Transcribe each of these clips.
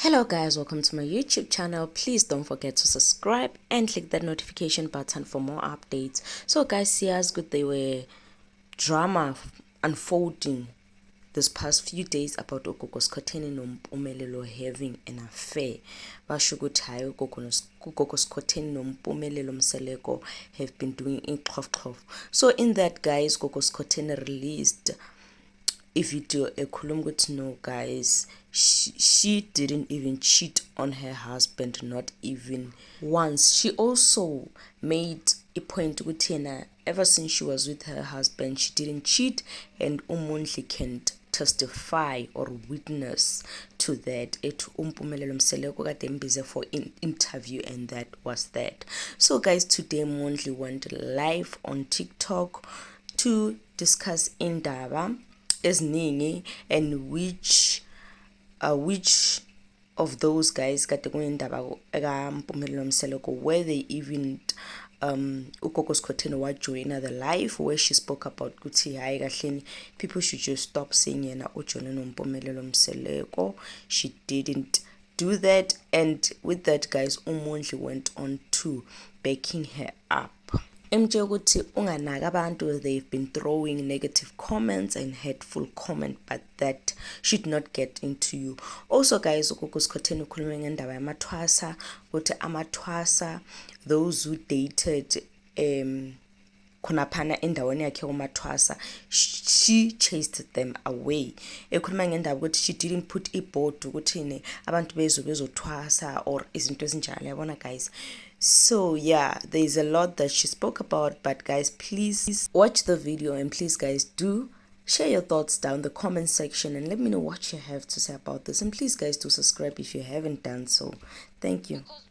Hello guys, welcome to my YouTube channel. Please don't forget to subscribe and click that notification button for more updates. So guys, see as good they were drama unfolding this past few days about uGogo Skhotheni noMpumelelo having an affair. Basho ukuthi hayi uGogo Skhotheni noMpumelelo Mseleko have been doing ixhofxhof. So in that guys, uGogo Skhotheni released a video ekhuluma ukuthi no guys, she didn't even cheat on her husband, not even once. She also made a point ukuthi yena ever since she was with her husband she didn't cheat, and uMondli can't testify or witness to that. Umpumelelo Mseleko kade embize for interview, and that was that. So guys, today Mondli went live on TikTok to discuss indaba eziningi, and which of those guys kade kuyindaba kaMpumelelo Mseleko, where they even uGogo Skhotheni wajoyina the live where she spoke about ukuthi hayi kahleni people should just stop saying yena ujone noMpumelelo Mseleko. She didn't do that, and with that guys, uMondli went on to backing her up. MJ ukuthi unganaka abantu, they've been throwing negative comments and hateful comment, but that should not get into you. Also guys, uGogo Skhotheni ukhuluma ngendaba yamathwasa ukuthi amathwasa, those who dated khonaphana endaweni yakhe umathwasa, she chased them away. Ekhuluma ngendaba ukuthi she didn't put iboard ukuthi abantu bezothwasa or izinto ezinjalo, yabona guys. So yeah, there's a lot that she spoke about, but guys, please watch the video, and please guys do share your thoughts down the comment section and let me know what you have to say about this, and please guys do subscribe if you haven't done so. Thank you. Because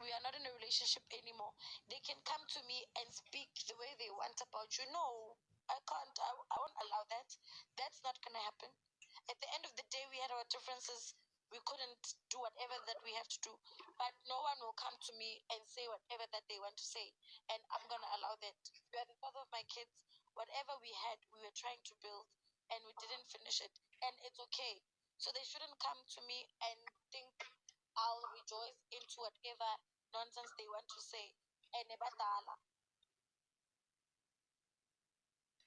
we are not in a relationship anymore. They can come to me and speak the way they want about you. No, I can't. I won't allow that. That's not gonna happen. At the end of the day, we had our differences. We couldn't do whatever that we have to do, but no one will come to me and say whatever that they want to say, and I'm gonna allow that. You are the father of my kids. Whatever we had, we were trying to build, and we didn't finish it, and it's okay. So they shouldn't come to me and think I'll rejoice into whatever nonsense they want to say. And ebadala.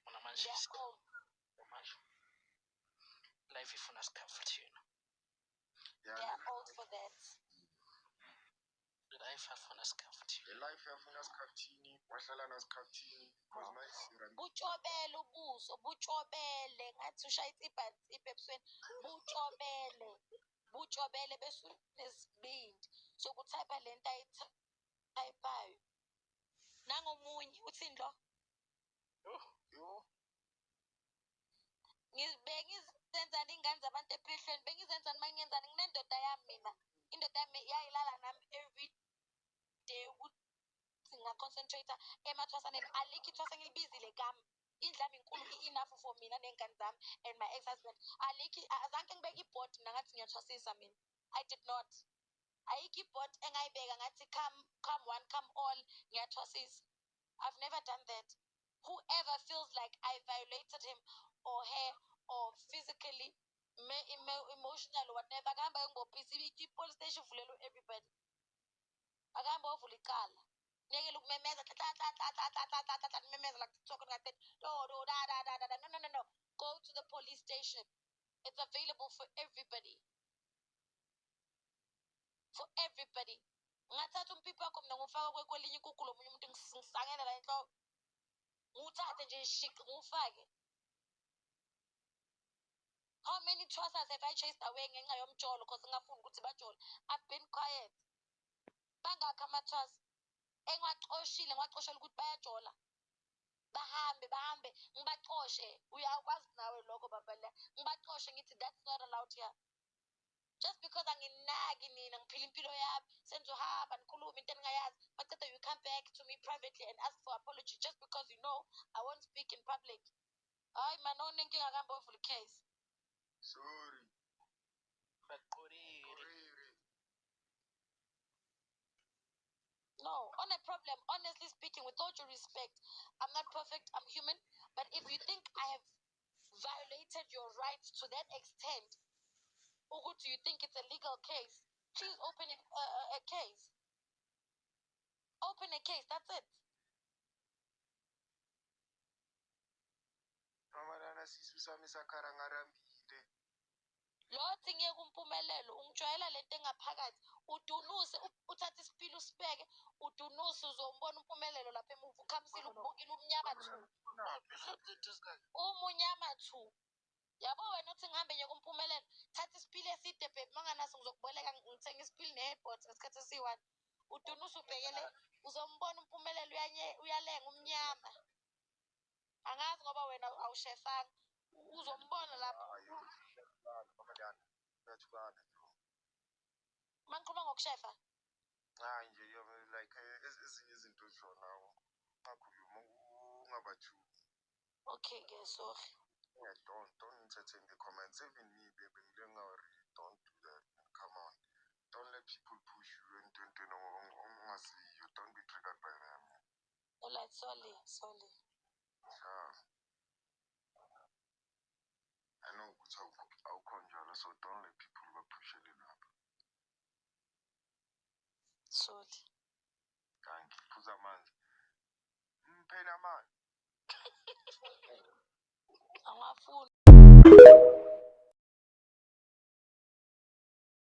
They're old. Life ifuna sikhafuthi yena. They're old for that. Life afuna sikhafuthi. Life yafuna sikhafuthini, wahlala nasikhafuthini, because my Butshobele ubuso, butshobele ngathi ushayisa ibhanti ebusweni. Butshobele bese unesibindi sokuthayipha lento ayithayiphayo. Nangomunye uthini lo? Bengizenzani ingane zabantu ephehlweni, bengizenzani mangiyenzani, nginendoda yami mina. Indoda yami yayilala nami every day ukuthi ngaconcentrate emathwasaneni. Alikho ithwasa ngilibizile kami. Indlu yami inkulu enough for mina nengane zami and my ex-husband. Alikho, azange ngibeke ibhodi mina ngathi ngiyathwasisa mina. I did not. Ayikho ibhodi engayibeka ngathi come one come all ngiyathwasisa. I've never done that. Whoever feels like I violated him or her or physically, emotional or whatever, akahamba ngibopisa i-police station ivulelwe everybody. Akahamba ovula icala. Ngiyekela ukumemeza nimemeza like TikTok ngathi no. Go to the police station. It's available for everybody. For everybody. Ngathatha umpipi wakho mina ngufaka kwelinye ikukulo omunye umuntu ngisangela la enhloko. Nguthathe nje shik ngufake. How many trousers have I chased away ngenxa yomjolo because ngafuni ukuthi bajole? I've been quiet. Bangakho amathwasa engiwaxoshile ngiwaxoshela ukuthi bayajola. Bahambe ngibaxoshe. Uyakwazi nawe lokho babala. Ngibaxoshe ngithi that's not allowed here. Just because anginaki nina ngiphila impilo yami senzohamba nikhuluma into engingayazi, but you come back to me privately and ask for apology just because you know I won't speak in public. Hayi man, onenkinga akahamba ovula case. sorry. No, on a problem, honestly speaking, with all due respect, I'm not perfect, I'm human, but if you think I have violated your rights to that extent, ukuthi you think it's a legal case. Please open a case. Open a case, that's it. Amalana sisu sami sakharangarambile. Lothi ngeke umpumelelo ungijwayela lento engaphakathi udunuse uthatha isipili usibeke udunuse uzombona umpumelelo lapha emuva ukhamisile ubukile umnyama thu umunyama thu yabo wena uthi ngihambe nje kumphumelelo thatha isipili eside babe manganaso ngizokuboleka ngithenga isipili ne-airport ngesikhathi esiyi-1 udunuse ubhekele uzombona umpumelelo uyalenga umnyama angazi ngoba wena awushefanga uzombona lapho mangikhuluma ngokushefa Hayi nje like ezinye izinto zona ungakhuluma ungabathuki. okay ke sorry. Yeah, don't entertain the comments. Even me, baby, don't do that. Come on. Don't let people push you and you don't be triggered by them. Alright, sorry. Yeah. I know I'll conjure, so don't let people push you up. Sorry. Thank you. Phuza amanzi. Phela man. Angafuni.